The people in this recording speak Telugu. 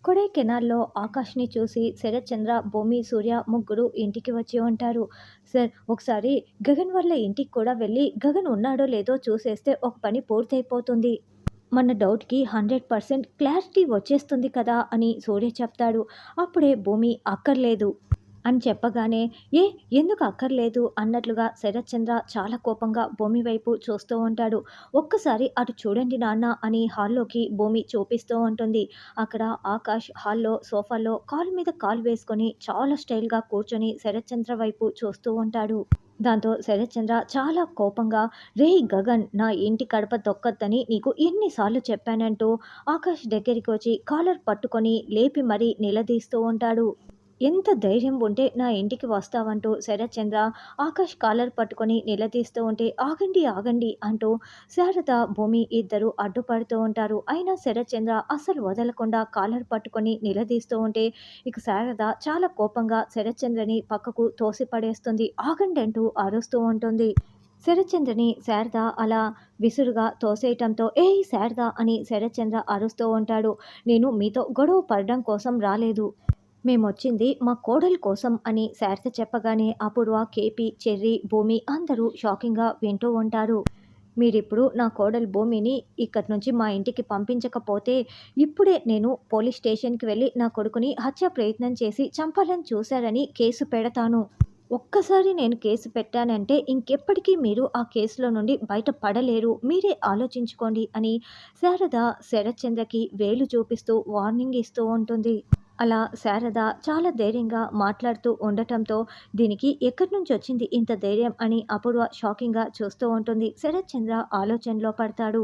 కొడైకెనాల్‌లో ఆకాష్‌ని చూసి శరత్చంద్ర, భూమి, సూర్య ముగ్గురు ఇంటికి వచ్చి ఉంటారు. సార్ ఒకసారి గగన్ వాళ్ళ ఇంటికి కూడా వెళ్ళి గగన్ ఉన్నాడో లేదో చూసేస్తే ఒక పని పూర్తయిపోతుంది. మన డౌట్‌కి 100% క్లారిటీ వచ్చేస్తుంది కదా! అని సూర్య చెప్తాడు. అప్పుడే భూమి అక్కర్లేదు అని చెప్పగానే, ఏ ఎందుకు అక్కర్లేదు అన్నట్లుగా శరత్చంద్ర చాలా కోపంగా భూమి వైపు చూస్తూ ఉంటాడు. ఒక్కసారి అటు చూడండి నాన్న అని హాల్లోకి భూమి చూపిస్తూ ఉంటుంది. అక్కడ ఆకాష్ హాల్‌లో సోఫాలో కాలు మీద కాలు వేసుకొని చాలా స్టైల్‌గా కూర్చొని శరత్చంద్ర వైపు చూస్తూ ఉంటాడు. దాంతో శరత్చంద్ర చాలా కోపంగా, రేయ్ గగన్ నా ఇంటి గడప తొక్కొద్దని నీకు ఎన్ని సార్లు చెప్పానంటూ ఆకాష్ దగ్గరికి వచ్చి కాలర్ పట్టుకొని లేపి మరీ నిలదీస్తూ ఉంటాడు. ఎంత ధైర్యం ఉంటే నా ఇంటికి వస్తావంటూ శరత్చంద్ర ఆకాష్ కాలర్ పట్టుకొని నిలదీస్తూ ఉంటే, ఆగండి ఆగండి అంటూ శారద, భూమి ఇద్దరు అడ్డుపడుతూ ఉంటారు. అయినా శరత్చంద్ర అస్సలు వదలకుండా కాలర్ పట్టుకొని నిలదీస్తూ ఉంటే, ఇక శారద చాలా కోపంగా శరత్చంద్రని పక్కకు తోసిపడేస్తుంది. ఆగండి అంటూ అరుస్తూ ఉంటుంది. శరత్చంద్రని శారద అలా విసురుగా తోసేయటంతో, ఏయ్ శారద అని శరత్చంద్ర అరుస్తూ ఉంటాడు. నేను మీతో గొడవ పడడం కోసం రాలేదు. మేమొచ్చింది మా కోడలు కోసం అని శారద చెప్పగానే అపూర్వ, కేపీ, చెర్రీ, భూమి అందరూ షాకింగ్‌గా వింటూ ఉంటారు. మీరిప్పుడు నా కోడలు భూమిని ఇక్కడి నుంచి మా ఇంటికి పంపించకపోతే, ఇప్పుడే నేను పోలీస్ స్టేషన్‌కి వెళ్ళి నా కొడుకుని హత్య ప్రయత్నం చేసి చంపాలని చూశారని కేసు పెడతాను. ఒక్కసారి నేను కేసు పెట్టానంటే ఇంకెప్పటికీ మీరు ఆ కేసులో నుండి బయట పడలేరు. మీరే ఆలోచించుకోండి అని శారద శరత్చంద్రకి వేలు చూపిస్తూ వార్నింగ్ ఇస్తూ ఉంటుంది. అలా శారద చాలా ధైర్యంగా మాట్లాడుతూ ఉండటంతో, దీనికి ఎక్కడి నుంచొచ్చింది ఇంత ధైర్యం అని అపూర్వ షాకింగ్‌గా చూస్తూ ఉంటుంది. శరత్చంద్ర ఆలోచనలో పడతాడు.